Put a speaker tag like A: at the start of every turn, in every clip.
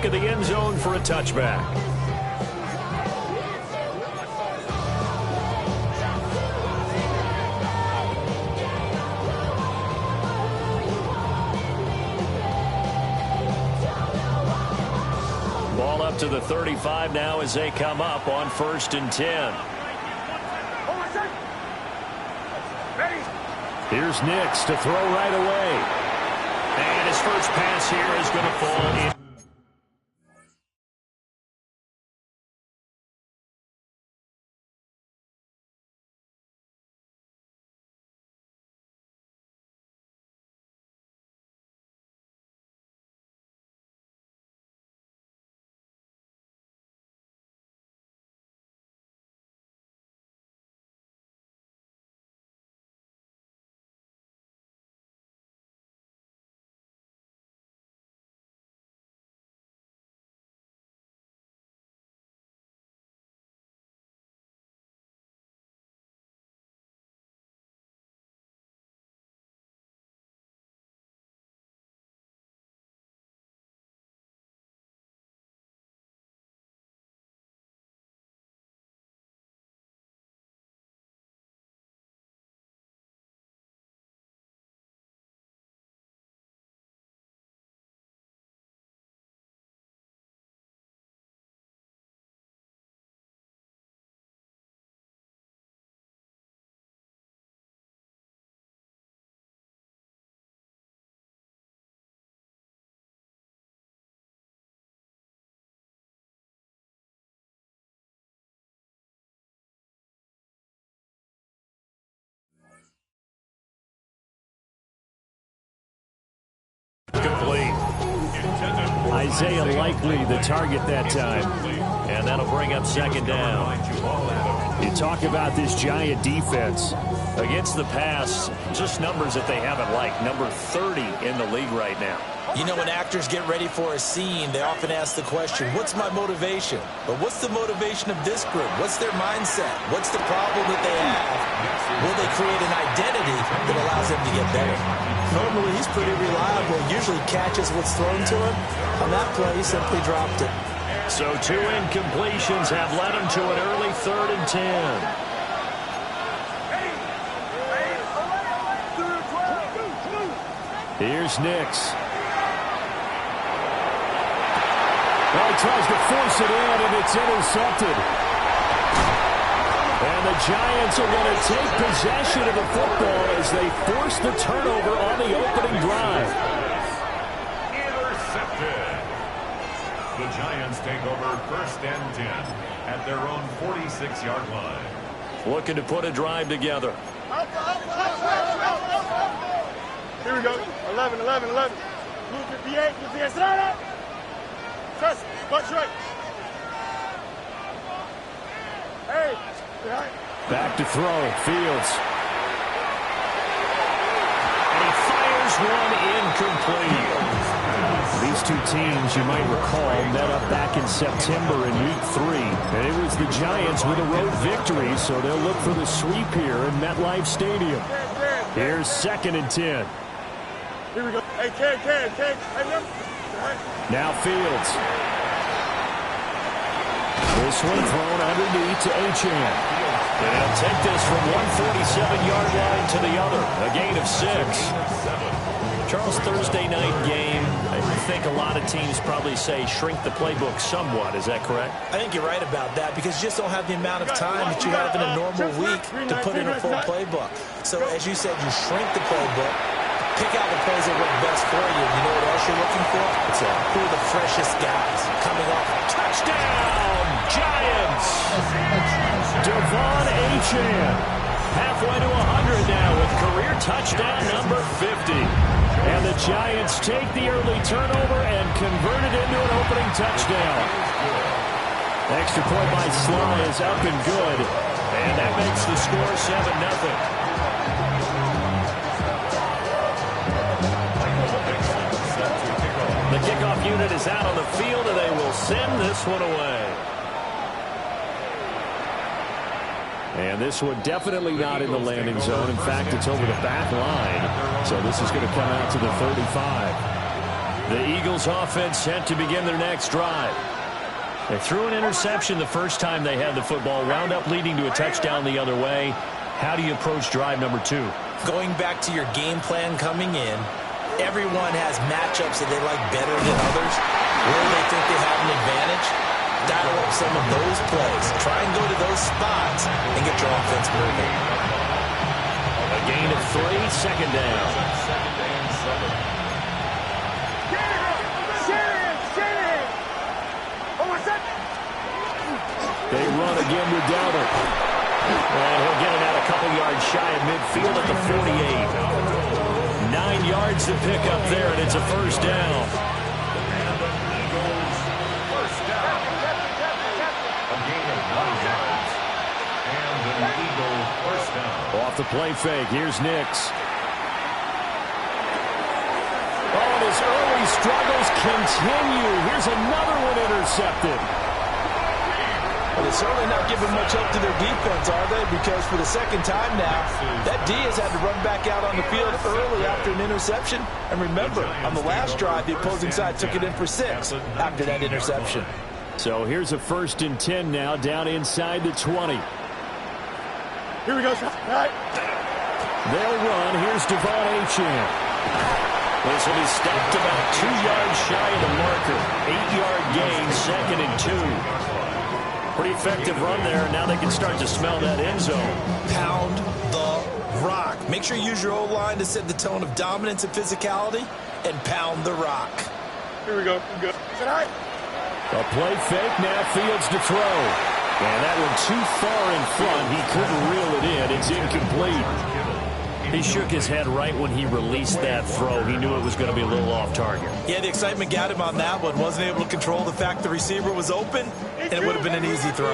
A: of the end zone for a touchback. Ball up to the 35 now as they come up on 1st and 10. Here's Nix to throw right away. And his first pass here is going to fall in. Complete. Isaiah Likely the target that time. And that'll bring up 2nd down. You talk about this Giant defense. Against the pass, just numbers that they haven't liked. Number 30 in the league right now.
B: You know, when actors get ready for a scene, they often ask the question, what's my motivation? But what's the motivation of this group? What's their mindset? What's the problem that they have? Will they create an identity that allows them to get better? Normally, he's pretty reliable. Usually catches what's thrown to him. On that play, he simply dropped it.
A: So 2 incompletions have led him to an early 3rd and 10. Here's Nix. Well, he tries to force it in, and it's intercepted. And the Giants are going to take possession of the football as they force the turnover on the opening drive.
C: Intercepted. The Giants take over 1st and 10 at their own 46-yard line.
A: Looking to put a drive together.
D: Here we go. 11, 11, 11. Move 58, 58. Strada. Trust. Watch right. Hey. Behind.
A: Back to throw. Fields. And he fires one incomplete. These two teams, you might recall, met up back in September in Week 3. And it was the Giants with a road victory, so they'll look for the sweep here in MetLife Stadium. Here's 2nd and 10.
D: Here we go. Hey, K.
A: Now Fields. This one thrown underneath to Achane. And he'll take this from 147-yard line to the other. A gain of 6. Charles, Thursday night game, I think a lot of teams probably say shrink the playbook somewhat. Is that correct?
B: I think you're right about that because you just don't have the amount of time that you have in a normal week to put in a full playbook. So, as you said, you shrink the playbook. Pick out the plays that work best for you. You know what else you're looking for? It's who are the freshest guys coming off.
A: Touchdown, Giants! Devon Achane, halfway to 100 now with career touchdown number 50. And the Giants take the early turnover and convert it into an opening touchdown. Extra point by Sly is up and good. And that makes the score 7-0. The kickoff unit is out on the field, and they will send this one away. And this one definitely not in the landing zone. In fact, it's over the back line. So this is going to come out to the 35. The Eagles offense set to begin their next drive. They threw an interception the first time they had the football, wound up leading to a touchdown the other way. How do you approach drive number 2?
B: Going back to your game plan coming in, everyone has matchups that they like better than others. Where they think they have an advantage, dial up some of those plays. Try and go to those spots and get your offense moving.
A: A gain of 3, second down. They run again with Dowdle. And he'll get it out a couple yards shy of midfield at the 48. 9 yards to pick up there, and it's a first down.
C: First down. A gain of 9 yards. And an Eagle first down.
A: Off the play fake, here's Nix. Oh, and his early struggles continue. Here's another one intercepted.
B: Well, they're certainly not giving much help to their defense, are they? Because for the second time now, that D has had to run back out on the field early after an interception. And remember, on the last drive, the opposing side took it in for 6 after that interception.
A: So here's a 1st and 10 now, down inside the 20.
D: Here we go. Right.
A: They'll run. Here's Devon Achane. This will be stopped about 2 yards shy of the marker. 8-yard gain, 2nd and 2. Pretty effective run there, and now they can start to smell that end zone.
B: Pound the rock. Make sure you use your O-line to set the tone of dominance and physicality, and pound the rock.
D: Here we go. Here we go.
A: A play fake, now Fields to throw. And that one too far in front. He couldn't reel it in. It's incomplete. He shook his head right when he released that throw. He knew it was going to be a little off target.
B: Yeah, the excitement got him on that one. Wasn't able to control the fact the receiver was open, and it would have been an easy throw.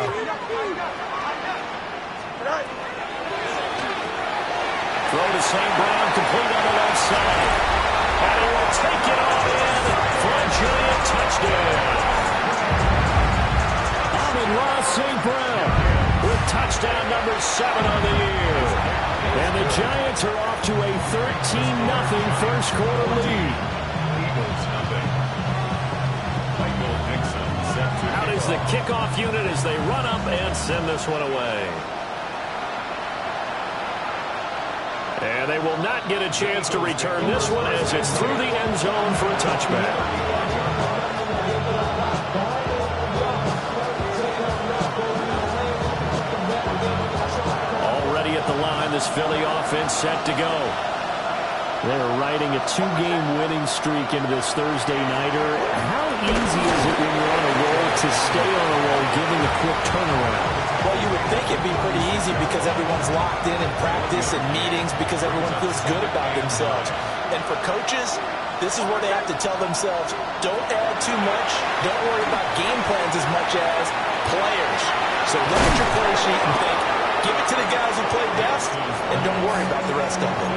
A: Throw to St. Brown, complete on the left side. And he will take it all in for a giant touchdown. Amon-Ra St. Brown with touchdown number 7 on the year. And the Giants are off to a 13-0 first quarter lead. Out is the kickoff unit as they run up and send this one away. And they will not get a chance to return this one as it's through the end zone for a touchback. At the line, this Philly offense set to go. They're riding a 2-game winning streak into this Thursday nighter. How easy is it when you're on a roll to stay on a roll, given the quick turnaround?
B: Well, you would think it'd be pretty easy because everyone's locked in practice and meetings because everyone feels good about themselves. And for coaches, this is where they have to tell themselves, don't add too much, don't worry about game plans as much as players. So look at your play sheet and think, give it to the guys who play best, and don't worry about the rest of them.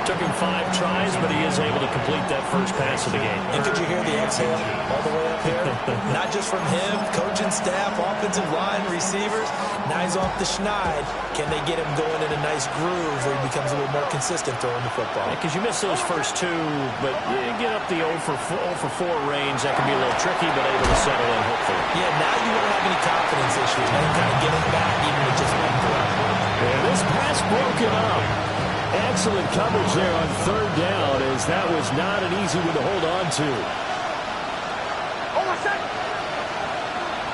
A: Took him 5 tries, but he is able to complete that first pass of the game.
B: And could you hear the exhale all the way up here? Not just from him, coaching staff, offensive line, receivers. Now he's off the schneid. Can they get him going in a nice groove where he becomes a little more consistent throwing the football?
A: Because you miss those first 2, but you get up the 0 for 4 range. That can be a little tricky, but able to settle in, hopefully.
B: Yeah, now you won't have any confidence issues. Now you kind of get it back, even with just 1 throw.
A: And this pass broken up. Excellent coverage there on 3rd down, as that was not an easy one to hold on to.
D: Hold on, set.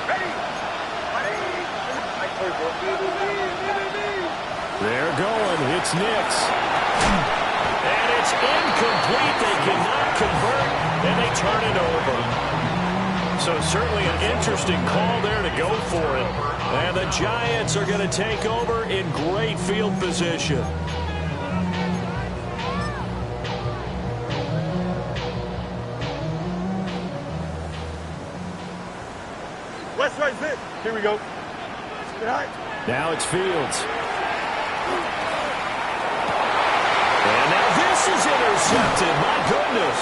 D: Ready.
A: They're going. It's Nix. And it's incomplete. They cannot convert, and they turn it over. So certainly an interesting call there to go for it. And the Giants are going to take over in great field position.
D: West right fit. Here we go.
A: Now it's Fields. And now this is intercepted. My goodness.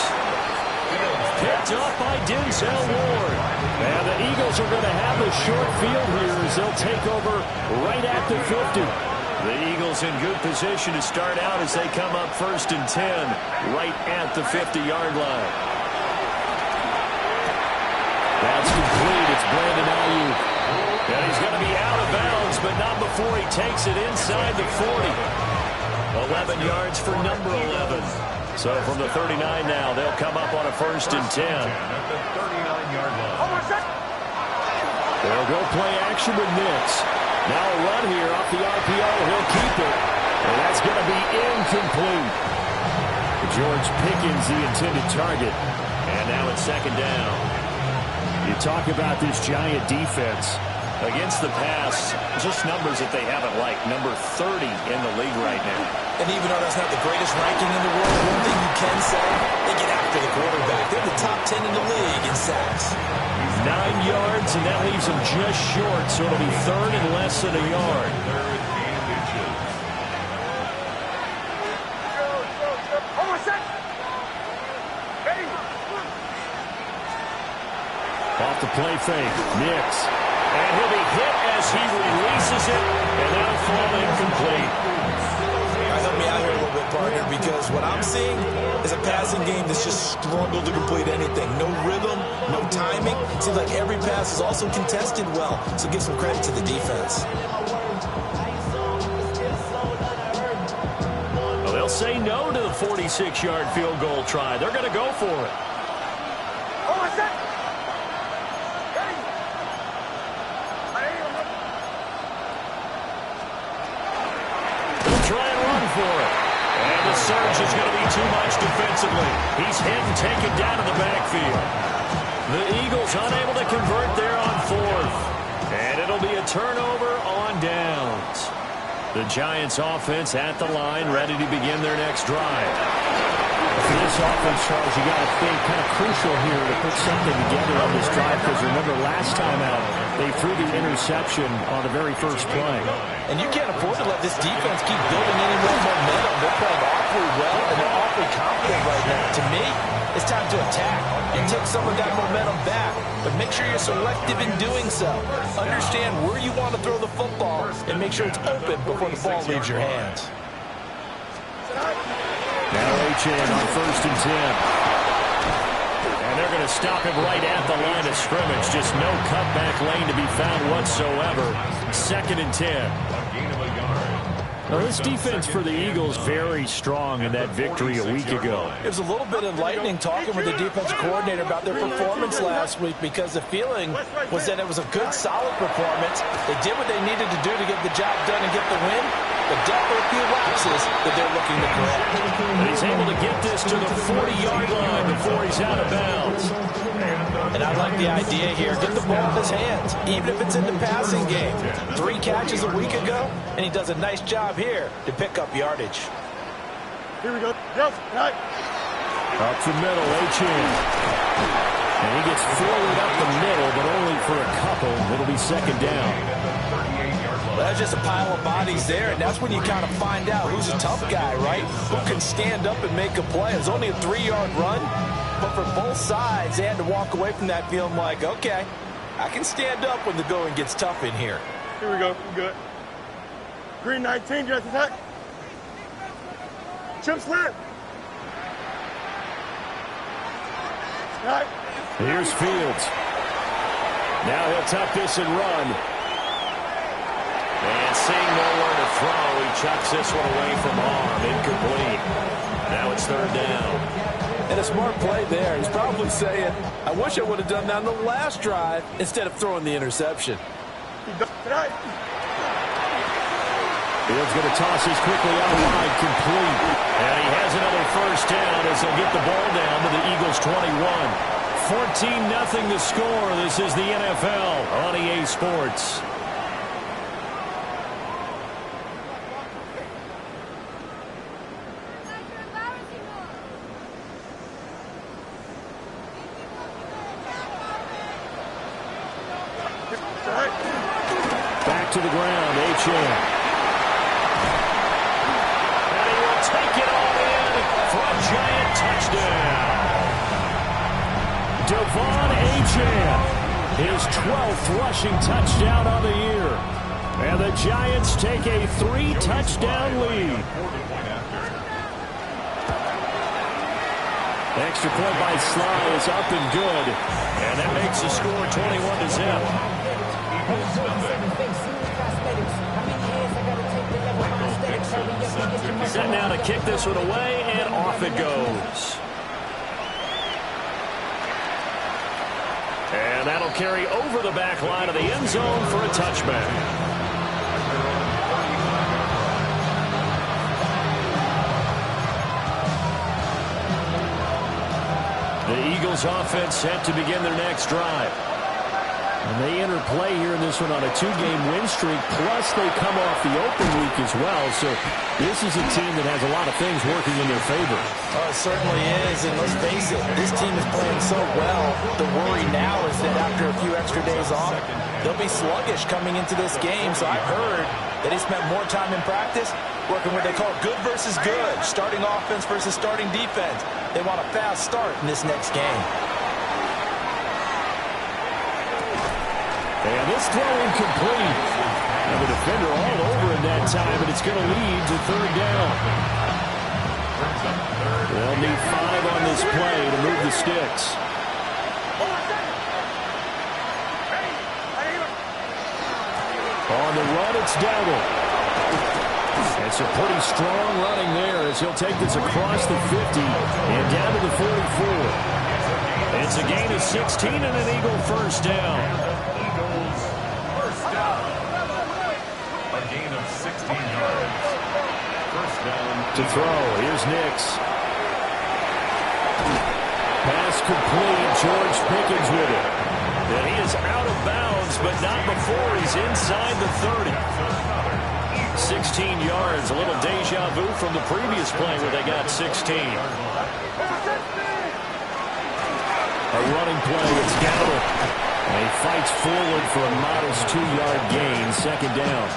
A: Picked up by Denzel Ward. And the Eagles are going to have a short field here as they'll take over right at the 50. The Eagles in good position to start out as they come up 1st and 10 right at the 50-yard line. That's complete. It's Brandon Ayuk. And he's going to be out of bounds, but not before he takes it inside the 40. 11 yards for number 11. So from the 39 now, they'll come up on a 1st and 10.
C: At the 39-yard line.
A: They'll go play action with Nix. Now a run here off the RPO. He'll keep it. And that's going to be incomplete. George Pickens, the intended target. And now it's 2nd down. You talk about this Giant defense. Against the pass, just numbers that they haven't liked. Number 30 in the league right now.
B: And even though that's not the greatest ranking in the world, one thing you can say, they get after the quarterback. They're the top 10 in the league in sacks.
A: 9 yards, and that leaves them just short, so it'll be 3rd and less than a yard.
C: 3rd and inches.
A: Off the play fake, Nix. And he'll be hit as he releases it, and that'll fall incomplete.
B: Help me out here a little bit, partner, because what I'm seeing is a passing game that's just struggled to complete anything. No rhythm, no timing. Seems like every pass is also contested well, so give some credit to the defense.
A: Well, they'll say no to the 46-yard field goal try. They're going to go for it. For it. And the surge is going to be too much defensively. He's hit and taken down in the backfield. The Eagles unable to convert there on 4th. And it'll be a turnover on downs. The Giants offense at the line, ready to begin their next drive.
E: For this offense, Charles, you got to think kind of crucial here to put something together on this drive, because remember last time out, they threw the interception on the very first play.
B: And you can't afford to let this defense keep building any more momentum. They're playing awfully well, and they're awfully confident right now. To me, it's time to attack and take some of that momentum back. But make sure you're selective in doing so. Understand where you want to throw the football and make sure it's open before the ball leaves your hands.
A: Now Achane on 1st and 10. And they're going to stop him right at the line of scrimmage. Just no cutback lane to be found whatsoever. 2nd and 10. Now, this defense for the Eagles very strong in that victory a week ago.
B: It was a little bit enlightening talking with the defensive coordinator about their performance last week, because the feeling was that it was a good, solid performance. They did what they needed to do to get the job done and get the win, but definitely a few lapses that they're looking to correct.
A: And he's able to get this to the 40-yard line before he's out of bounds.
B: And I like the idea here. Get the ball in his hands, even if it's in the passing game. 3 catches a week ago, and he does a nice job here to pick up yardage.
D: Here we go. Yes, right.
A: Up the middle, Achane. And he gets forward up the middle, but only for a couple. It'll be 2nd down.
B: Well, that's just a pile of bodies there, and that's when you kind of find out who's a tough guy, right? Who can stand up and make a play. It's only a 3-yard run, but for both sides, they had to walk away from that feeling like, okay, I can stand up when the going gets tough in here.
D: Here we go. Good. Green 19, just attack. Chip slip. Right.
A: Here's Fields. Now he'll tuck this and run. And seeing nowhere to throw, he chucks this one away from arm. Incomplete. Now it's 3rd down.
F: And a smart play there. He's probably saying, I wish I would have done that on the last drive instead of throwing the interception.
D: Right.
A: Fields going to toss this quickly out wide, complete. And he has another 1st down as they'll get the ball down to the Eagles 21. 14-0 the score. This is the NFL on EA Sports. Back to the ground, Achane. And he will take it all in for a Giant touchdown. Devon Achane, his 12th rushing touchdown on the year. And the Giants take a 3-touchdown lead. Extra point by Sly is up and good. And that makes the score 21-0. Set now to kick this one away, and off it goes. And that'll carry over the back line of the end zone for a touchback. The Eagles offense set to begin their next drive. And they enter play here in this one on a 2-game win streak, plus they come off the open week as well. So this is a team that has a lot of things working in their favor.
B: Oh, it certainly is, and let's face it, this team is playing so well. The worry now is that after a few extra days off, they'll be sluggish coming into this game. So I've heard that they spent more time in practice working what they call good versus good, starting offense versus starting defense. They want a fast start in this next game.
A: And this throw incomplete. And the defender all over in that time, and it's going to lead to third down. They'll need 5 on this play to move the sticks. On the run, it's Dowdle. It's a pretty strong running there as he'll take this across the 50 and down to the 44. It's a gain of 16 and an Eagle first down.
C: A gain of 16 yards. First down.
A: To throw, here's Nix. Pass complete, George Pickens with it. And he is out of bounds, but not before he's inside the 30. 16 yards, a little deja vu from the previous play where they got 16. A running play, it's Dowdle. And he fights forward for a modest 2-yard gain, second down.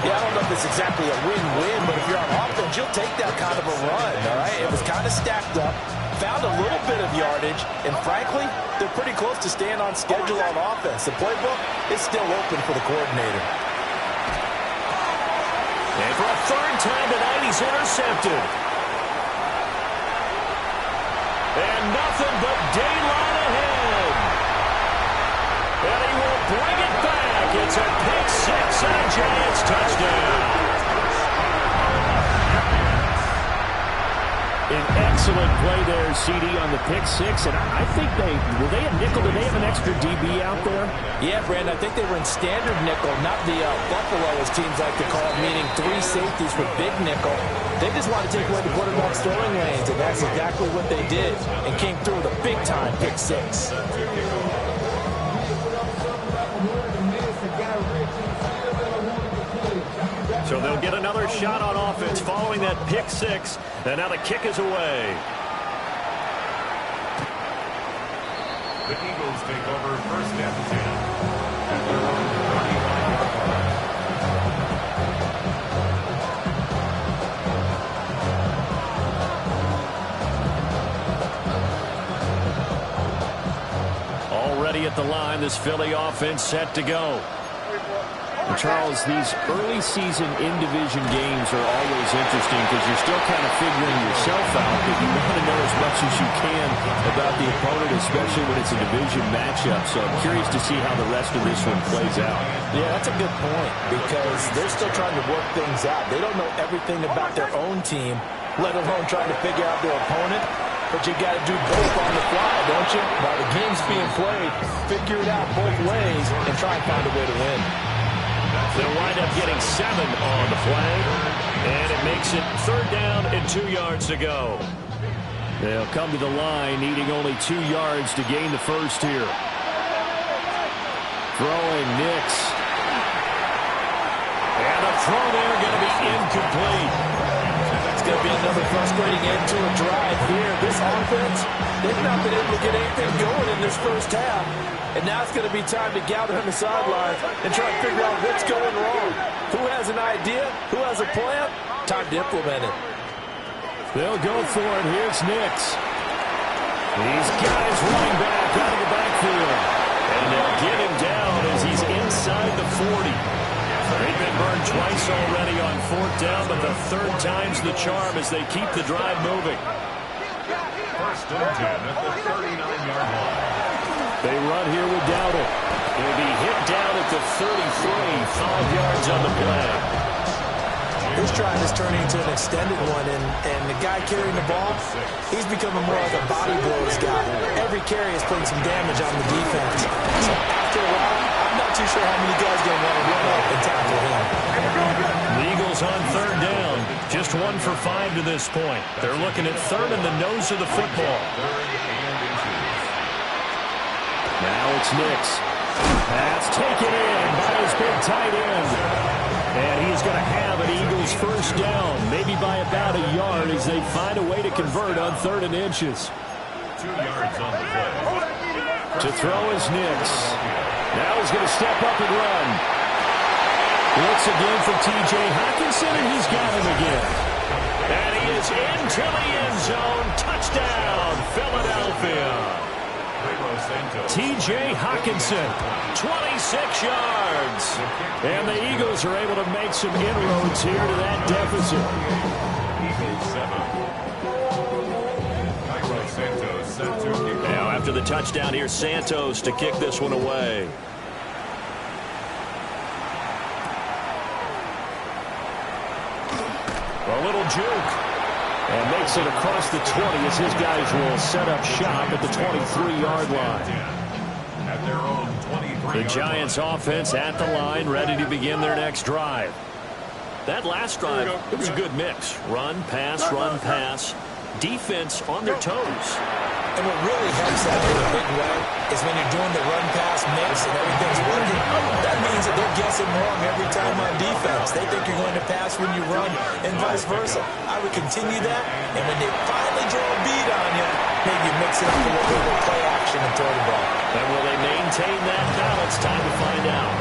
B: Yeah, I don't know if it's exactly a win-win, but if you're on offense, you'll take that kind of a run, all right? It was kind of stacked up, found a little bit of yardage, and frankly, they're pretty close to staying on schedule on offense. The playbook is still open for the coordinator.
A: And for a third time tonight, he's intercepted. And nothing but daylight ahead. And he will bring it back. It's a pick six and a Giants touchdown. An excellent play there, CD, on the pick six. And I think were they a nickel? Did they have an extra DB out there?
B: Yeah, Brandon, I think they were in standard nickel, not the Buffalo, as teams like to call it, meaning 3 safeties for big nickel. They just want to take away the quarterback's throwing lanes, and that's exactly what they did, and came through with a big-time pick six.
A: So they'll get another shot on offense following that pick six. And now the kick is away.
C: The Eagles take over first and 10.
A: Already at the line, this Philly offense set to go. Charles, these early season in-division games are always interesting because you're still kind of figuring yourself out, but you want to know as much as you can about the opponent, especially when it's a division matchup. So I'm curious to see how the rest of this one plays out.
B: Yeah, that's a good point because they're still trying to work things out. They don't know everything about their own team, let alone trying to figure out their opponent. But you got to do both on the fly, don't you? While the game's being played, figure it out both ways and try and find a way to win.
A: They'll wind up getting 7 on the play, and it makes it third down and 2 yards to go. They'll come to the line, needing only 2 yards to gain the first here. Throwing Nix. And the throw there going to be incomplete.
B: It's going to be another frustrating end to a drive here. This offense, they've not been able to get anything going in this first half. And now it's going to be time to gather on the sidelines and try to figure out what's going wrong. Who has an idea? Who has a plan? Time to implement it.
A: They'll go for it. Here's Nix. These guys running back out of the backfield. And they'll get him down as he's inside the 40. twice already on 4th down, but the 3rd time's the charm as they keep the drive moving.
C: 1st and 10 at the 39-yard line.
A: They run here with Dowdle. He'll be hit down at the 33, 5 yards on the play.
B: This drive is turning into an extended one, and the guy carrying the ball, he's becoming more like a body blows guy. Every carry is putting some damage on the defense. So after a while, I'm not too sure how many guys are going to want to run up and tackle him.
A: The Eagles on 3rd down. Just 1 for 5 to this point. They're looking at 3rd in the nose of the football. Now it's Nix. That's taken in by his big tight end. And he's going to have an Eagles 1st down, maybe by about a yard as they find a way to convert on 3rd and inches.
C: 2 yards on the play.
A: To throw is Nix. Now he's going to step up and run. Blitz again from T.J. Hockenson, and he's got him again. And he is into the end zone. Touchdown, Philadelphia. T.J. Hockenson, 26 yards. And the Eagles are able to make some inroads here to that deficit.
C: Eagles 7.
A: Now after the touchdown, here's Santos to kick this one away. A little juke. And makes it across the 20 as his guys will set up shop at the 23-yard line.
C: At their own 23.
A: The Giants offense at the line, ready to begin their next drive. That last drive, it was a good mix. Run, pass, defense on their toes.
B: And what really helps that in a big way is when you're doing the run-pass mix and everything's working, that means that they're guessing wrong every time on defense. They think you're going to pass when you run and vice versa. I would continue that, and when they finally draw a beat on you, maybe mix it up a little bit with play action and throw the ball.
A: And will they maintain that balance? Time to find out.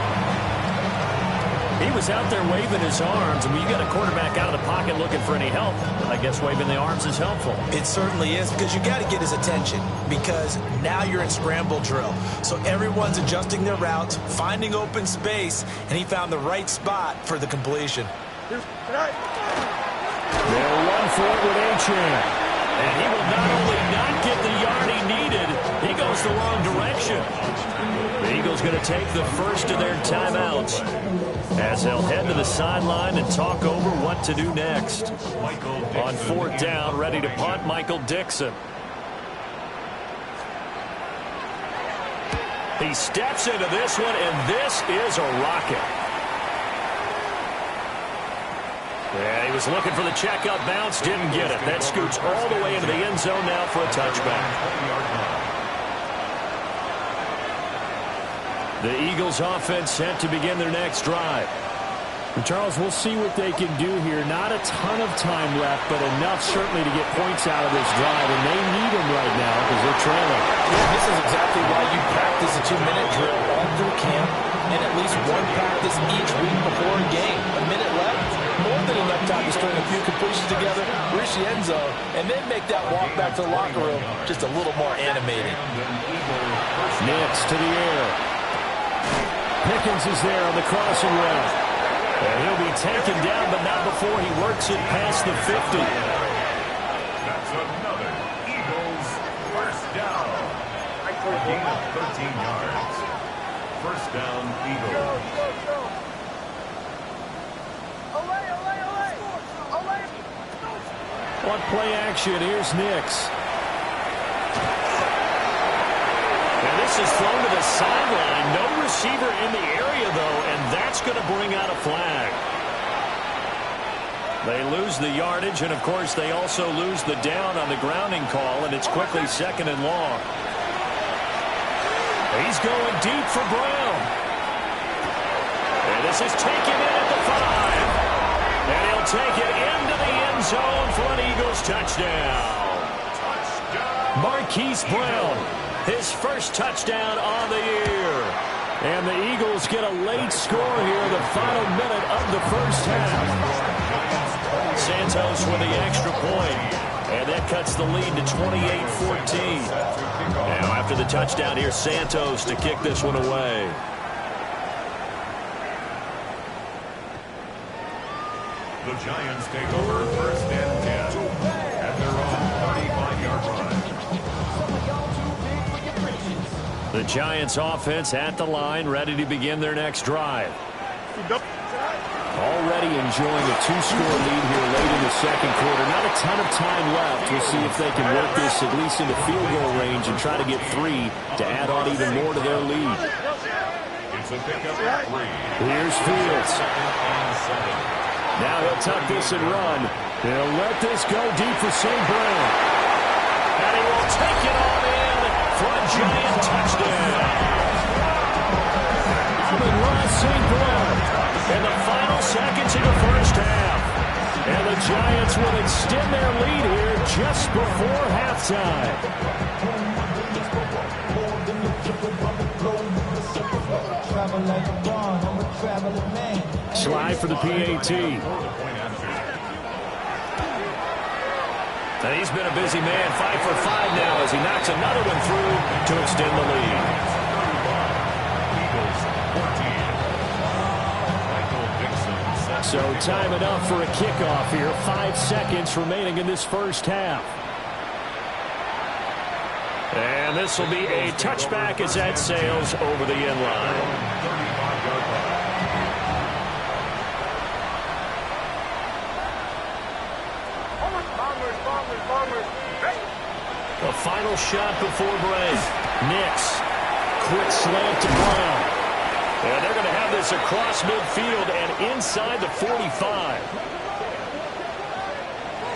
A: He was out there waving his arms, and when you got a quarterback out of the pocket looking for any help, I guess waving the arms is helpful.
B: It certainly is, because you got to get his attention, because now you're in scramble drill. So everyone's adjusting their routes, finding open space, and he found the right spot for the completion.
A: They'll run for it with Achane. And he will not only not get the yard he needed, he goes the wrong direction. The Eagles going to take the first of their timeouts as they'll head to the sideline and talk over what to do next. On 4th down, ready to punt, Michael Dixon. He steps into this one, and this is a rocket. Yeah, he was looking for the check-up bounce, didn't get it. That scoots all the way into the end zone now for a touchback. The Eagles offense set to begin their next drive. And Charles, we'll see what they can do here. Not a ton of time left, but enough certainly to get points out of this drive, and they need them right now because they're trailing.
F: Yeah, this is exactly why you practice a 2-minute drill all through camp and at least one practice each week before a game. A minute left, more than enough time to string a few completions together, reach the end zone, and then make that walk back to the locker room just a little more animated.
A: Nix to the air. Pickens is there on the crossing route. And he'll be taken down, but not before he works it past the 50.
C: That's another Eagles 1st down. A gain of 13 yards. 1st down, Eagles.
A: On play action, here's Nix. And this is thrown to the sideline. No receiver in the area, though, and that's going to bring out a flag. They lose the yardage, and, of course, they also lose the down on the grounding call, and it's quickly 2nd and long. He's going deep for Brown. And this is taken in at the 5. And he'll take it into the end zone for an Eagles touchdown. Marquise Brown, his first touchdown on the year. And the Eagles get a late score here in the final minute of the first half. Santos with the extra point. And that cuts the lead to 28-14. Now after the touchdown, here's Santos to kick this one away.
C: The Giants take over first and 10 at their own 35-yard line.
A: The Giants offense at the line, ready to begin their next drive. Already enjoying a two-score lead here late in the second quarter. Not a ton of time left. We'll see if they can work this at least into field goal range and try to get 3 to add on even more to their lead.
C: It's a pickup at 3.
A: Here's Fields. Now he'll tuck this and run. He'll let this go deep for St. Brown. And he will take it on in for a Giant touchdown. Amon-Ra St. Brown in the final seconds of the first half. And the Giants will extend their lead here just before halftime. Slide for the PAT. And he's been a busy man, 5 for 5 now as he knocks another one through to extend the lead. So time enough for a kickoff here. 5 seconds remaining in this first half. And this will be a touchback as that sails over the end line. A final shot before break. Nix. Quick slant to Brown. And they're going to have this across midfield and inside the 45.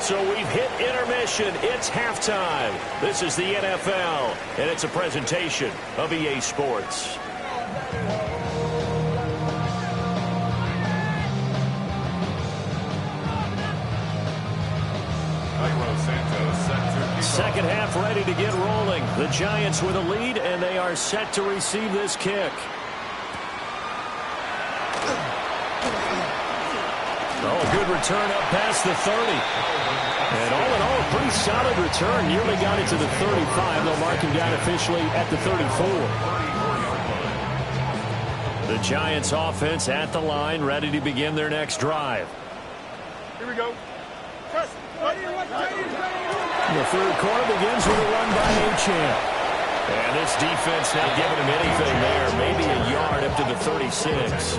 A: So we've hit intermission. It's halftime. This is the NFL, and it's a presentation of EA Sports. Second half ready to get rolling. The Giants with a lead, and they are set to receive this kick. Oh, a good return up past the 30. And all in all, a pretty solid return. Nearly got it to the 35. They'll mark him down officially at the 34. The Giants offense at the line, ready to begin their next drive.
D: Here we go.
A: The third quarter begins with a run by Achane. And this defense not giving him anything there. Maybe a yard up to the 36.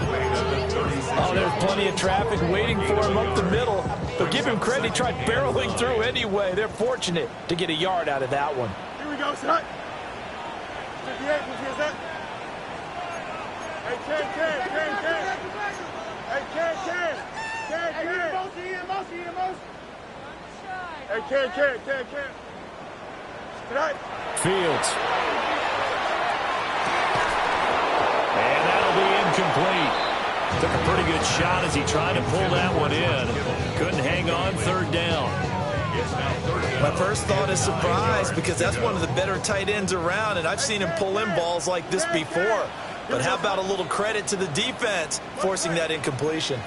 F: Oh, there's plenty of traffic waiting for him up the middle. But give him credit, he tried barreling through anyway. They're fortunate to get a yard out of that one.
D: Here we go, set. 58, who's set? Hey, Ken. Hey, Ken. Hey, Ken. Tonight.
A: Fields. And that'll be incomplete. Took a pretty good shot as he tried to pull that one in. Couldn't hang on, third down.
B: My first thought is surprise because that's one of the better tight ends around, and I've seen him pull in balls like this before. But how about a little credit to the defense forcing that incompletion?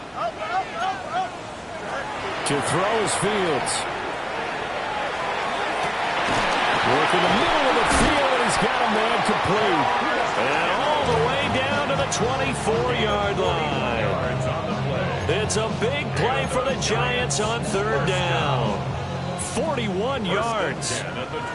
A: To throw is Fields. Work in the middle of the field, and he's got a man complete. And all the way down to the 24-yard line. It's a big play for the Giants on third down. 41 yards.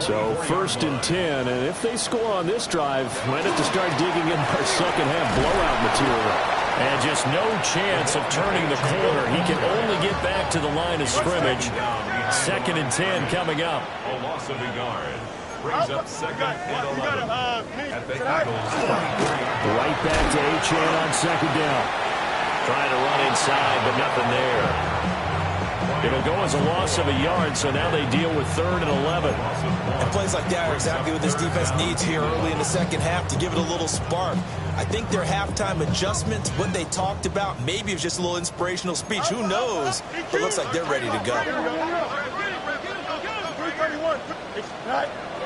A: So first and 10, and if they score on this drive, might have to start digging in our second-half blowout material. And just no chance of turning the corner. He can only get back to the line of scrimmage. Second and 10 coming up.
C: A loss of a yard. Brings up second and 11 at the Eagles' 23.
A: Right back to Achane on second down. Trying to run inside, but nothing there. It'll go as a loss of a yard, so now they deal with third and 11.
B: And plays like that are exactly what this defense needs here early in the second half to give it a little spark. I think their halftime adjustments, what they talked about, maybe it was just a little inspirational speech. Who knows? But it looks like they're ready to go.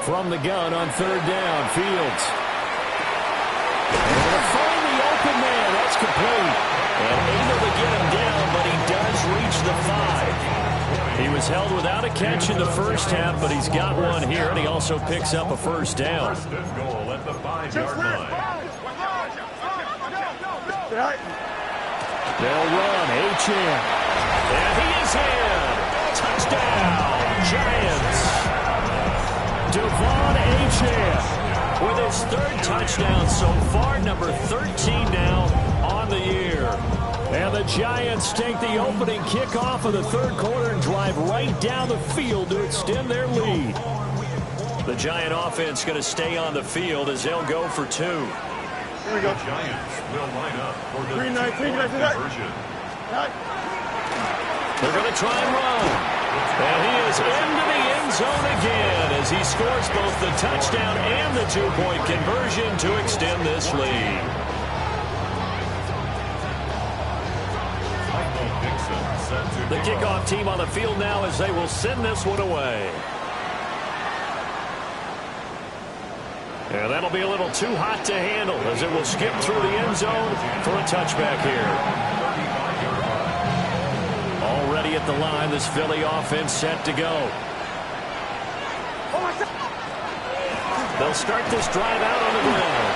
A: From the gun on third down, Fields. And they'll find the open man. That's complete. And able to get him down, but he does reach the 5. He was held without a catch in the first half, but he's got one here, and he also picks up a first down.
C: First and goal at the 5-yard line.
A: They'll run. Achane. And he is in. Touchdown, Giants. Devon Achane with his third touchdown so far, number 13 now on the year. And the Giants take the opening kickoff of the third quarter and drive right down the field to extend their lead. The Giant offense going to stay on the field as they'll go for 2.
D: Here we go.
C: The Giants will line up for the
D: 3-19,
C: conversion.
A: They're going to try and run. And he is into the end zone again as he scores both the touchdown and the 2-point conversion to extend this lead. The kickoff team on the field now as they will send this one away. And that'll be a little too hot to handle as it will skip through the end zone for a touchback here. Already at the line, this Philly offense set to go. They'll start this drive out on the ground.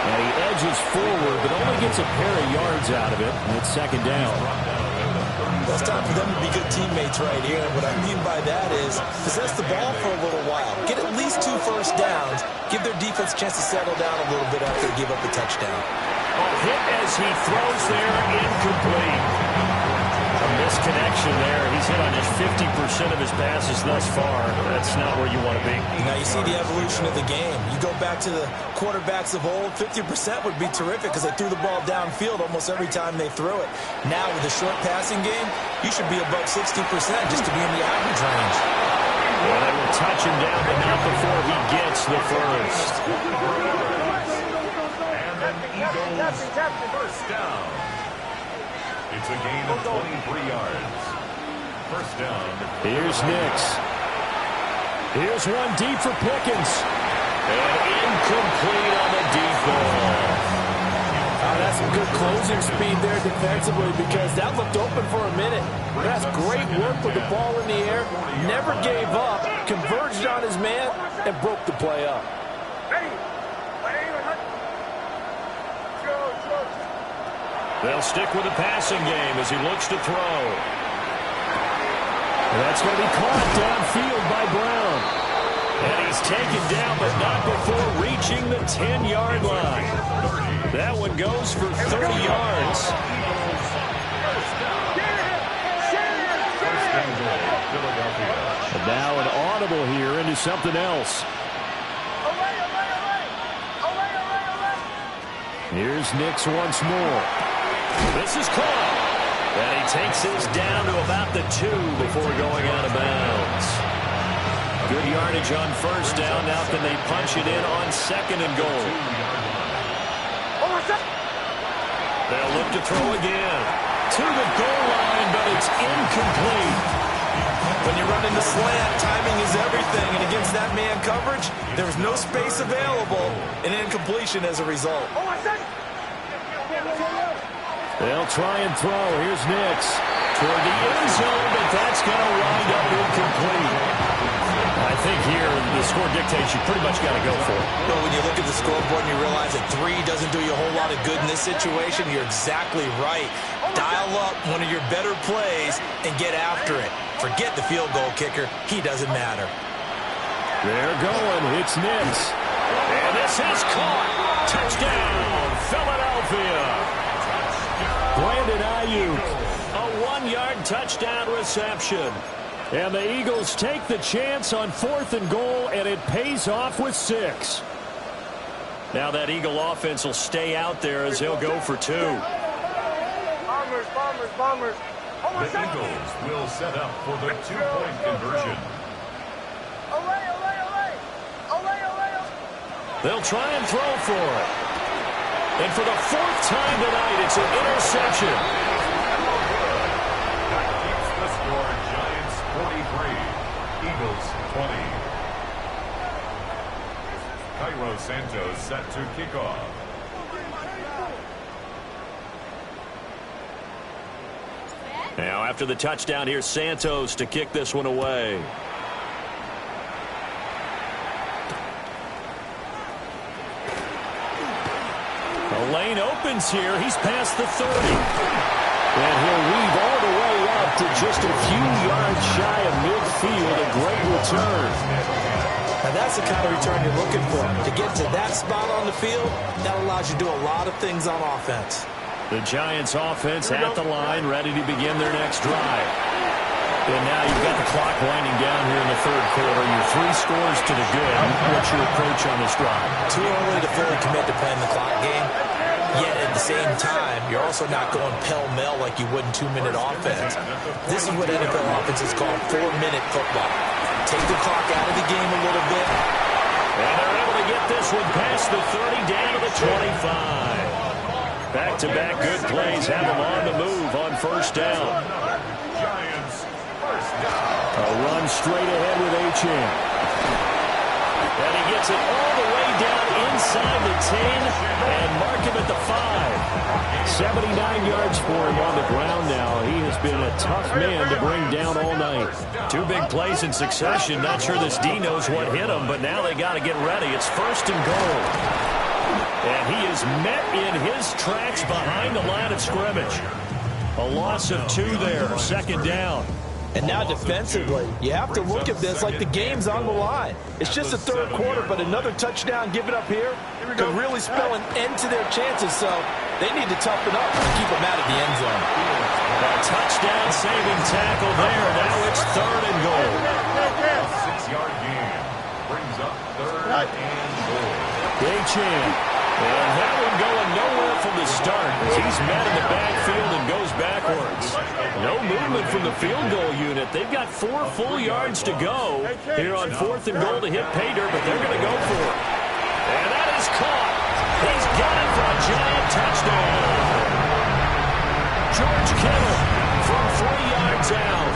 A: And he edges forward, but only gets a pair of yards out of it. And it's second down.
B: Well, it's time for them to be good teammates right here. What I mean by that is possess the ball for a little while. Get at least 2 first downs. Give their defense a chance to settle down a little bit after they give up the touchdown.
A: A hit as he throws there, incomplete. A misconnection there. He's hit on just 50% of his passes thus far. That's not where you want to be.
B: Now you see the evolution of the game. You go back to the quarterbacks of old, 50% would be terrific because they threw the ball downfield almost every time they threw it. Now with the short passing game, you should be above 60% just to be in the average range.
A: Well, they will touch him down, but not before he gets the first.
C: And then Eagles first down. It's a gain of 23 yards. First down.
A: Here's Nix. Here's one deep for Pickens. And incomplete on the deep ball.
F: That's some good closing speed there defensively because that looked open for a minute. That's great work with the ball in the air. Never gave up, converged on his man, and broke the play up.
A: They'll stick with the passing game as he looks to throw. That's going to be caught downfield by Brown. And he's taken down, but not before reaching the 10-yard line. That one goes for 30 yards. And now an audible here into something else. Here's Nix once more. This is caught. And he takes this down to about the 2 before going out of bounds. Good yardage on first down. Now can they punch it in on second and goal? They'll look to throw again. To the goal line, but it's incomplete.
B: When you run into slant, timing is everything. And against that man coverage, there was no space available. An incompletion as a result.
A: They'll try and throw. Here's Nix toward the end zone, but that's going to wind up incomplete. I think here the score dictates you pretty much got to go for it.
B: But when you look at the scoreboard and you realize that 3 doesn't do you a whole lot of good in this situation, you're exactly right. Dial up one of your better plays and get after it. Forget the field goal kicker. He doesn't matter.
A: They're going. It's Nix. And this is caught. Touchdown, Philadelphia. Brandon Ayuk, a 1-yard touchdown reception. And the Eagles take the chance on 4th and goal, and it pays off with 6. Now that Eagle offense will stay out there as he'll go for 2.
D: Bombers.
C: The Eagles will set up for the 2-point conversion.
A: They'll try and throw for it. And for the 4th time tonight, it's an interception.
C: That keeps the score. Giants 43, Eagles 20. Cairo Santos set to kick off.
A: Now after the touchdown, here's Santos to kick this one away. The lane opens here. He's past the 30. And he'll weave all the way
E: up to just a few yards shy of midfield. A great return.
B: And that's the kind of return you're looking for. To get to that spot on the field, that allows you to do a lot of things on offense.
E: The Giants offense at the line, ready to begin their next drive. And now you've got the clock winding down here in the third quarter. You're 3 scores to the good. What's your approach on this drive?
B: Too early to fully commit to playing the clock game. Yet at the same time, you're also not going pell-mell like you would in 2-minute offense. This is what NFL offenses call 4-minute football. Take the clock out of the game a little bit.
E: And they're able to get this one past the 30 down to the 25. Back-to-back good plays have them on the move on first down. A run straight ahead with Achane. And he gets it all the way down inside the 10 and mark him at the 5. 79 yards for him on the ground now. He has been a tough man to bring down all night. 2 big plays in succession. Not sure this D knows what hit him, but now they got to get ready. It's first and goal. And he is met in his tracks behind the line of scrimmage. A loss of 2 there, second down.
B: And now defensively, you have to look at this like the game's on the line. It's just the third quarter, but another touchdown given up here could really spell an end to their chances. So they need to toughen up and keep them out of the end zone.
E: A touchdown-saving tackle there. Now it's third and goal.
C: 6-yard gain brings up third and goal.
E: Achane. And that one going nowhere from the start as he's met in the backfield and goes backwards. No movement from the field goal unit. They've got 4 full yards to go here on fourth and goal to hit pay dirt, but they're going to go for it. And that is caught. He's got it for a giant touchdown. George Kittle from 3 yards out.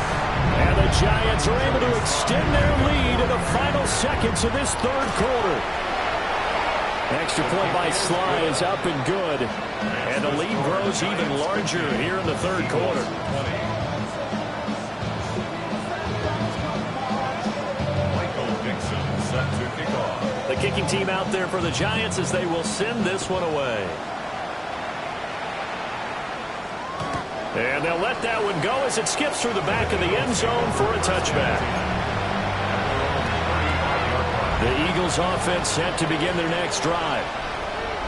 E: And the Giants are able to extend their lead in the final seconds of this third quarter. Extra point by Sly is up and good. And the lead grows even larger here in the third quarter.
C: Michael Dixon set to kick off.
E: The kicking team out there for the Giants as they will send this one away. And they'll let that one go as it skips through the back of the end zone for a touchback. The Eagles offense set to begin their next drive.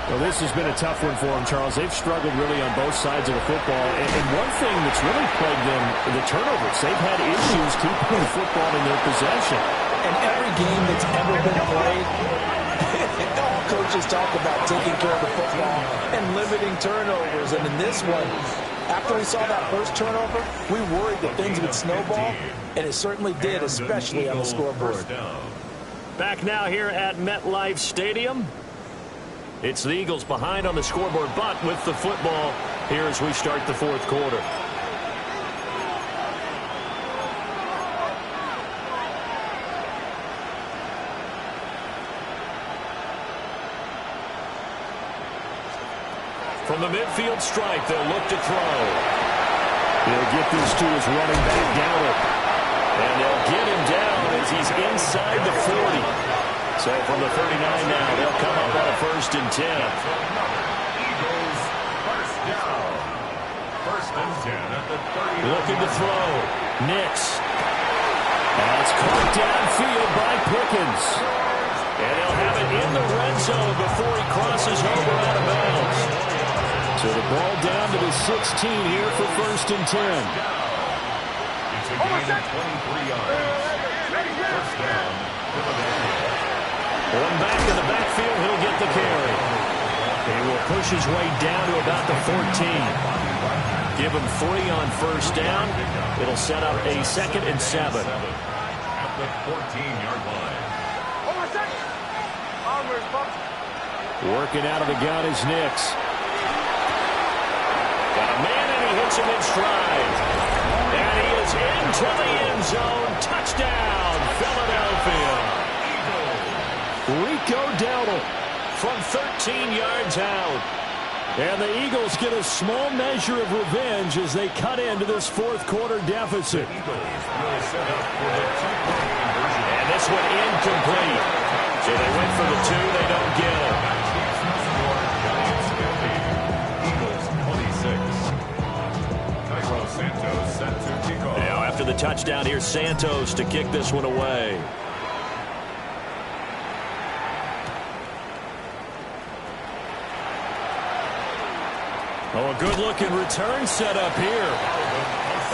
E: Well, this has been a tough one for them, Charles. They've struggled really on both sides of the football. And one thing that's really plagued them, the turnovers. They've had issues keeping the football in their possession.
B: And every game that's ever been played, all coaches talk about taking care of the football and limiting turnovers. And in this one, after we saw that first turnover, we worried that things would snowball, and it certainly did, especially on the scoreboard.
E: Back now here at MetLife Stadium. It's the Eagles behind on the scoreboard, but with the football here as we start the fourth quarter. From the midfield stripe, they'll look to throw. He'll get this to his running back down. And they'll get him down as he's inside the 40. So from the 39 now, they'll come up on a 1st and 10.
C: Eagles first down. 1st and 10 at the 30.
E: Looking to throw. Nix. And it's caught downfield by Pickens. And they'll have it in the red zone before he crosses over out of bounds. So the ball down to the 16 here for 1st and 10.
C: It's a gain of 23 yards. First down, Philadelphia.
E: One back in the backfield, he'll get the carry. He will push his way down to about the 14. Give him 3 on first down. It'll set up a 2nd and 7.
C: At the 14-yard line.
E: Working out of the gun is Nix. Got a man and he hits him in stride. And he is into the end zone. Touchdown, Philadelphia. Rico Dowdle from 13 yards out. And the Eagles get a small measure of revenge as they cut into this fourth quarter deficit.
C: Eagles will set up for the 2-point conversion.
E: And this one incomplete. So they went for the 2, they don't get it.
C: Giants 50, Eagles 26. Cairo Santos set to kick
A: after the touchdown, here's Santos to kick this one away. Oh, a good-looking return set up here.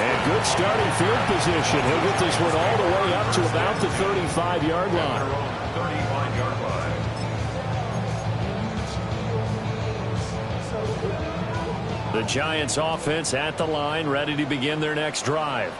A: And good starting field position. He'll get this one all the way up to about the 35-yard line.
C: 35-yard line.
A: The Giants offense at the line, ready to begin their next drive.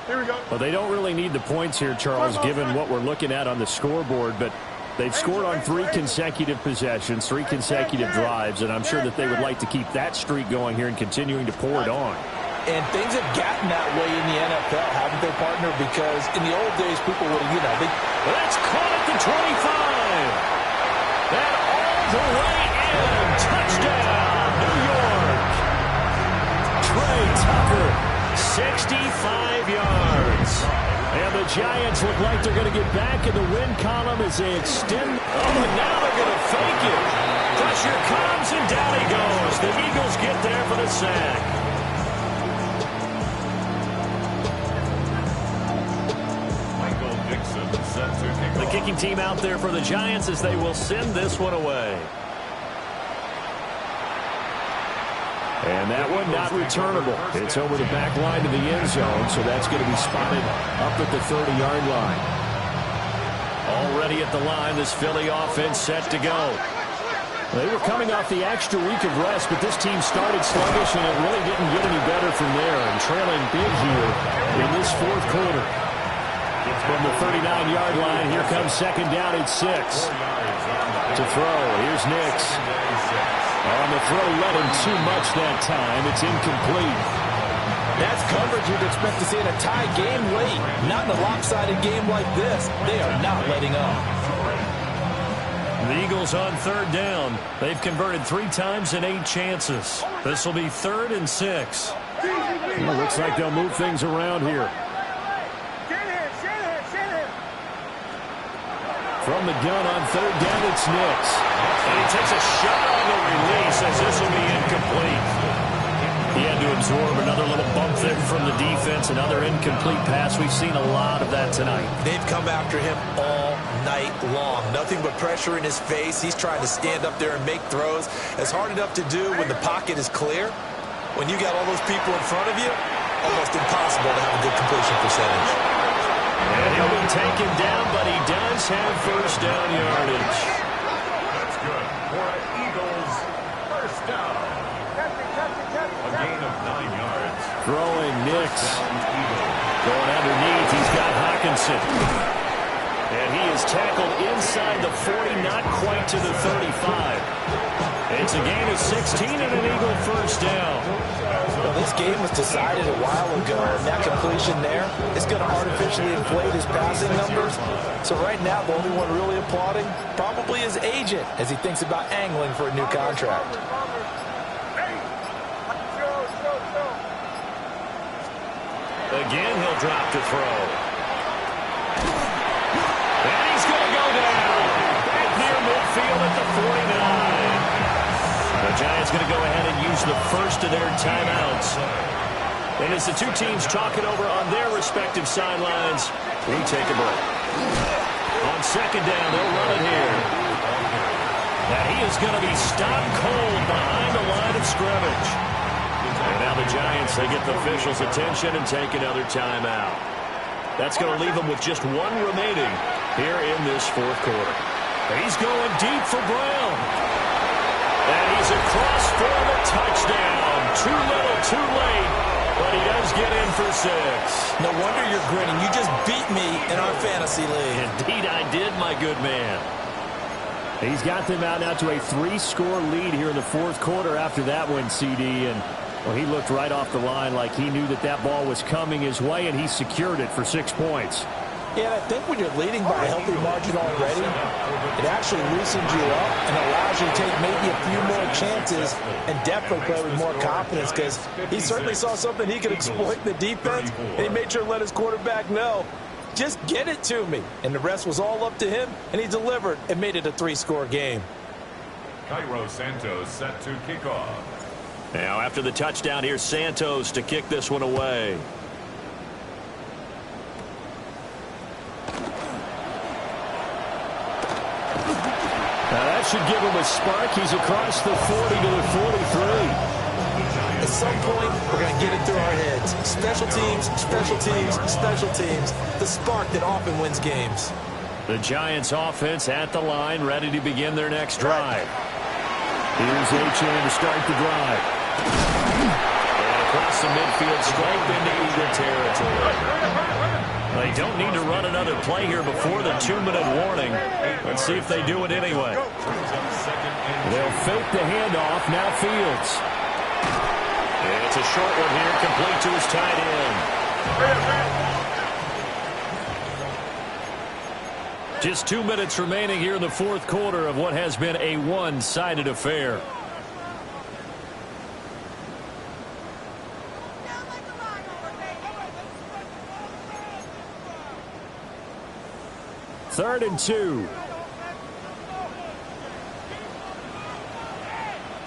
D: Here we go.
E: Well, they don't really need the points here, Charles, given what we're looking at on the scoreboard, but they've scored on 3 consecutive possessions, 3 consecutive drives, and I'm sure that they would like to keep that streak going here and continuing to pour it on.
F: And things have gotten that way in the NFL, haven't they, partner? Because in the old days, people would,
A: That's caught at the 25. That all the way in. Touchdown, New York. Trey Tucker, 65 yards. And the Giants look like they're going to get back in the win column as they extend. Oh, and now they're going to fake it. Pressure comes, and down he goes. The Eagles get there for the sack. The kicking team out there for the Giants as they will send this one away. And that one not returnable. It's over the back line to the end zone, so that's going to be spotted up at the 30-yard line. Already at the line, this Philly offense set to go. They were coming off the extra week of rest, but this team started sluggish, and it really didn't get any better from there, and trailing big here in this fourth quarter. From the 39-yard line, here comes second down at 6. To throw, here's Nix. On the throw, led him too much that time. It's incomplete.
F: that's coverage you'd expect to see in a tie game late. Not in a lopsided game like this. They are not letting up.
A: The Eagles on third down. They've converted 3 times in 8 chances. This will be 3rd and 6.
E: Well, looks like they'll move things around here. From the gun on third down, it's Nix.
A: And he takes a shot on the release as this will be incomplete. He had to absorb another little bump there from the defense. Another incomplete pass. We've seen a lot of that tonight.
B: They've come after him all night long. Nothing but pressure in his face. He's trying to stand up there and make throws. It's hard enough to do when the pocket is clear. When you got all those people in front of you, almost impossible to have a good completion percentage.
A: And he'll be taken down, but he does have first down yardage.
C: That's good for an Eagles first down. A gain of 9 yards.
E: Throwing Nix.
A: Going underneath, he's got Hawkinson. And he is tackled inside the 40, not quite to the 35. It's a gain of 16 and an Eagle first down.
F: Well, this game was decided a while ago, and that completion there is going to artificially inflate his passing numbers. So right now, the only one really applauding probably his agent as he thinks about angling for a new contract.
A: Again, he'll drop to throw. And he's going to go down. Back near midfield at the 49. The Giants going to go ahead and use the first of their timeouts. And as the two teams talk it over on their respective sidelines, we take a break. On second down, they'll run it here. And he is going to be stopped cold behind the line of scrimmage. And now the Giants, they get the officials' attention and take another timeout. That's going to leave them with just 1 remaining here in this fourth quarter. He's going deep for Brown. And he's across for the touchdown. Too little, too late, but he does get in for 6.
B: No wonder you're grinning. You just beat me in our fantasy league.
A: Indeed I did, my good man.
E: He's got them out now to a 3-score lead here in the fourth quarter after that one, CD. And well, he looked right off the line like he knew that that ball was coming his way, and he secured it for 6 points.
F: Yeah, and I think when you're leading by a healthy margin already, it actually loosens you up and allows you to take maybe a few more chances and definitely play with more confidence, because he certainly saw something he could exploit in the defense, and he made sure to let his quarterback know, just get it to me. And the rest was all up to him, and he delivered and made it a 3-score game.
C: Cairo Santos set to kick off.
A: Now after the touchdown, here's Santos to kick this one away.
E: should give him a spark. He's across the 40 to the 43.
B: At some point, we're going to get it through our heads. Special teams, special teams, special teams. The spark that often wins games.
E: The Giants offense at the line, ready to begin their next drive. Here's Achane to start the drive. And across the midfield, straight into Eagle territory. They don't need to run another play here before the 2-minute warning. Let's see if they do it anyway. They'll fake the handoff. Now Fields. And it's a short one here, complete to his tight end. Just 2 minutes remaining here in the fourth quarter of what has been a one-sided affair. Third and 2.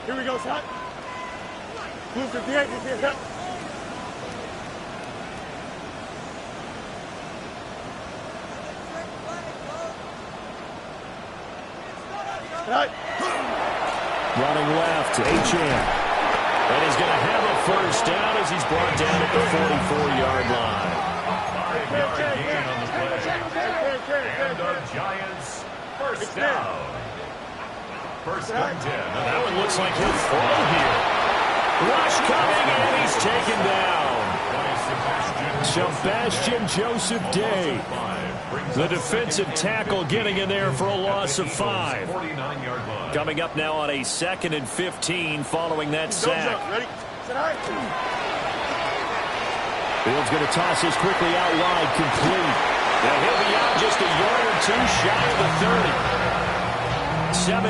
D: Here we go, shot. Blue 58, blue 58.
E: Running left, Achane. And he's going to have a first down as he's brought down at the 44-yard line.
C: 5-yard gain on the play. And the Giants first down. First and 10.
E: That one looks like he'll throw here. Rush coming, and he's taken down. Sebastian Joseph Day, the defensive tackle, getting in there for a loss of 5. Coming up now on a 2nd and 15 following that sack. Fields going to toss this quickly out wide, complete. Now he'll be out just a yard or two shy of the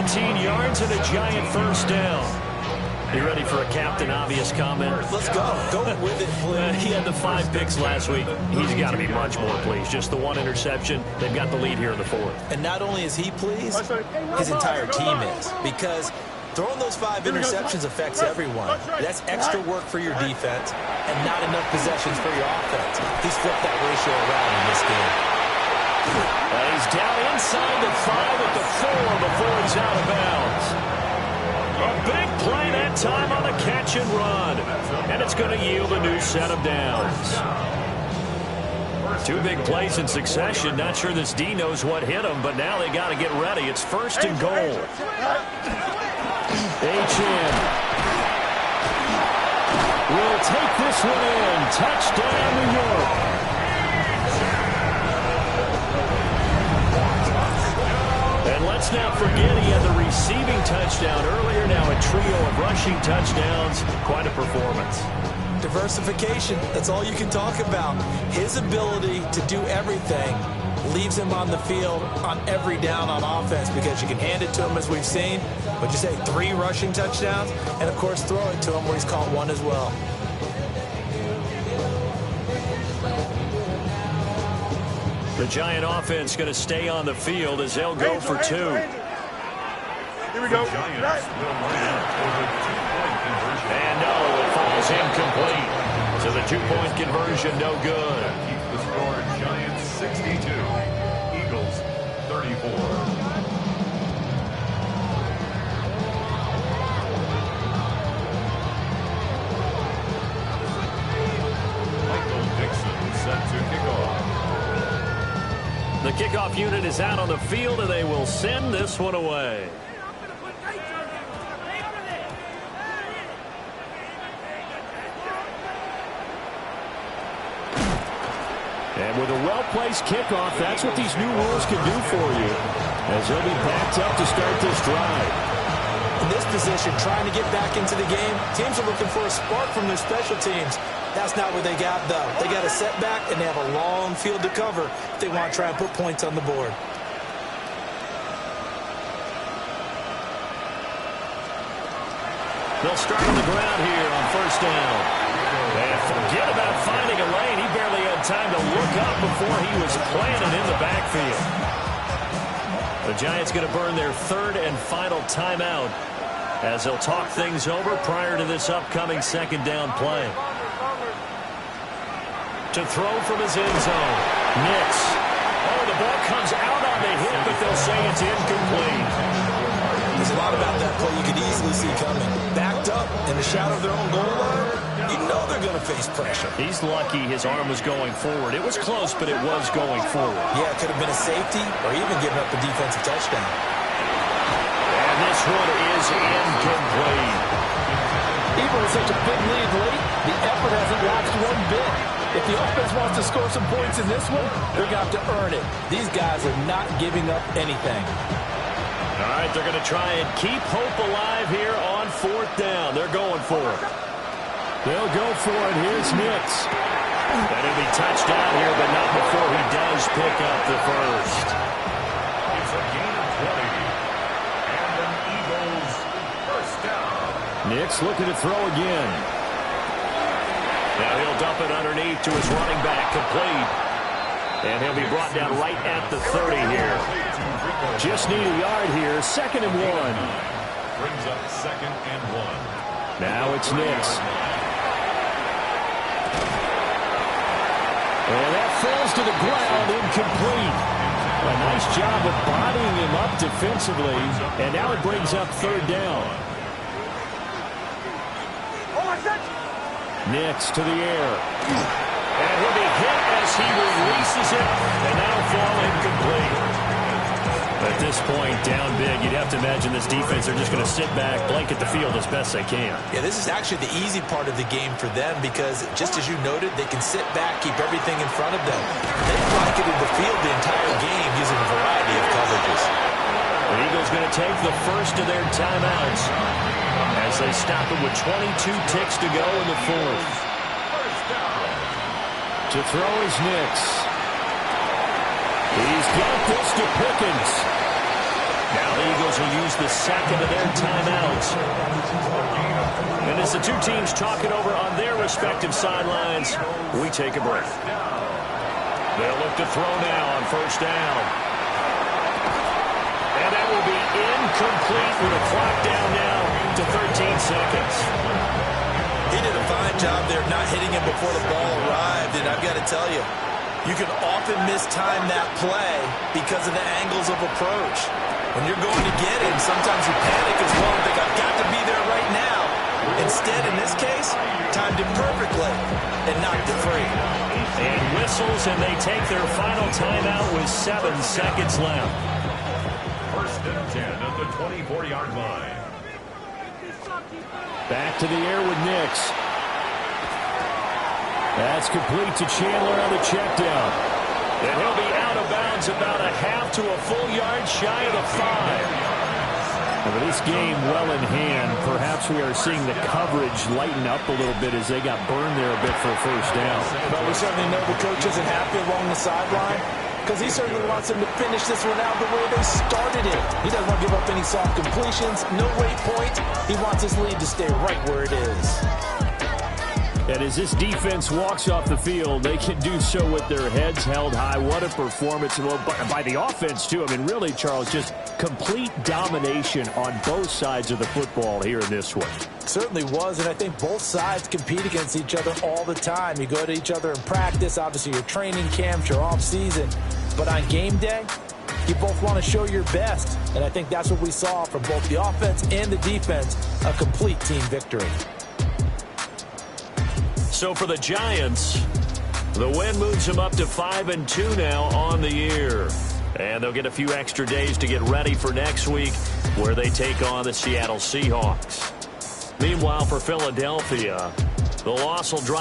E: 30. 17 yards and a Giant first down. You ready for a Captain Obvious comment?
B: Let's go. Go with it, please.
E: He had the 5 picks last week. He's got to be much more pleased. Just the 1 interception. They've got the lead here in the 4th.
B: And not only is he pleased, his entire team is. Because throwing those 5 interceptions affects everyone. That's extra work for your defense and not enough possessions for your offense. He's flipped that ratio around in this game.
E: And he's down inside the 5 at the 4 before he's out of bounds. A big play that time on the catch and run. And it's going to yield a new set of downs. 2 big plays in succession. Not sure this D knows what hit him, but now they got to get ready. It's 1st and goal. Achane will take this one in. Touchdown, New York. And let's not forget he had the receiving touchdown earlier. Now a trio of rushing touchdowns. Quite a performance.
B: Diversification, that's all you can talk about. His ability to do everything leaves him on the field on every down on offense because you can hand it to him as we've seen. But you say 3 rushing touchdowns and, of course, throw it to him where he's caught 1 as well.
E: The Giant offense going to stay on the field as they'll go for 2.
D: Here we go.
E: And no, it falls incomplete. So the 2-point conversion, no good.
C: Keeps the score Giants 62, Eagles 34. Michael Dixon set to kick off.
E: The kickoff unit is out on the field, and they will send this one away. And with a well-placed kickoff, that's what these new rules can do for you, as they'll be backed up to start this drive.
B: In this position, trying to get back into the game, teams are looking for a spark from their special teams. That's not what they got, though. They got a setback, and they have a long field to cover if they want to try and put points on the board.
E: They'll start on the ground here on first down. And forget about finding a lane. He barely had time to look up before he was planted in the backfield. The Giants going to burn their 3rd and final timeout as they'll talk things over prior to this upcoming 2nd down play. To throw from his end zone. Nix. Oh, the ball comes out on the hit, but they'll say it's incomplete.
B: There's a lot about that play you could easily see coming. Backed up in the shadow of their own goal line, you know they're going to face pressure.
E: He's lucky his arm was going forward. It was close, but it was going forward.
B: Yeah, it could have been a safety or even given up a defensive touchdown.
E: And this one is incomplete.
F: Even with such a big lead late, the effort hasn't relaxed one bit. If the offense wants to score some points in this one, they're going to have to earn it. These guys are not giving up anything.
E: All right, they're going to try and keep hope alive here on 4th down. They're going for it. They'll go for it. Here's Nix. And he'll be touched down here, but not before he does pick up the first.
C: It's a gain of 20. And an Eagles first down.
E: Nix looking to throw again. Now he'll dump it underneath to his running back, complete. And he'll be brought down right at the 30 here. Just need a yard here, 2nd and 1.
C: Brings up 2nd and 1.
E: Now it's Nix. And that falls to the ground, incomplete. A nice job of bodying him up defensively. And now it brings up 3rd down. Nix to the air. And he'll be hit as he releases it. And that'll fall incomplete. At this point, down big, you'd have to imagine this defense are just going to sit back, blanket the field as best they can.
B: Yeah, this is actually the easy part of the game for them because, just as you noted, they can sit back, keep everything in front of them. They've blanketed the field the entire game using a variety of coverages.
E: The Eagles going to take the first of their timeouts as they stop it with 22 ticks to go in the 4th. To throw is Nix. He's got this to Pickens. Now the Eagles will use the 2nd of their timeouts. And as the two teams talk it over on their respective sidelines, we take a break. They'll look to throw now on 1st down. And that will be incomplete with a clock down now to 13 seconds.
B: He did a fine job there not hitting him before the ball arrived, and I've got to tell you, you can often mistime that play because of the angles of approach. When you're going to get him, sometimes you panic as well and think, I've got to be there right now. Instead, in this case, timed it perfectly and knocked it free.
E: And whistles, and they take their final timeout with 7 seconds left.
C: 1st and 10 at the 24-yard line.
E: Back to the air with Nix. That's complete to Chandler on the check down. And he'll be out of bounds about a half to a full yard shy of the 5. And with this game well in hand, perhaps we are seeing the coverage lighten up a little bit as they got burned there a bit for a 1st down.
F: But we certainly know the coach isn't happy along the sideline because he certainly wants them to finish this one out the way they started it. He doesn't want to give up any soft completions, no waypoint. He wants his lead to stay right where it is.
E: And as this defense walks off the field, they can do so with their heads held high. What a performance. Well, by the offense, too. I mean, really, Charles, just complete domination on both sides of the football here in this one.
F: Certainly was, and I think both sides compete against each other all the time. You go to each other in practice, obviously your training camps, your off-season. But on game day, you both want to show your best. And I think that's what we saw from both the offense and the defense, a complete team victory.
E: So for the Giants, the win moves them up to 5-2 now on the year. And they'll get a few extra days to get ready for next week where they take on the Seattle Seahawks. Meanwhile, for Philadelphia, the loss will drop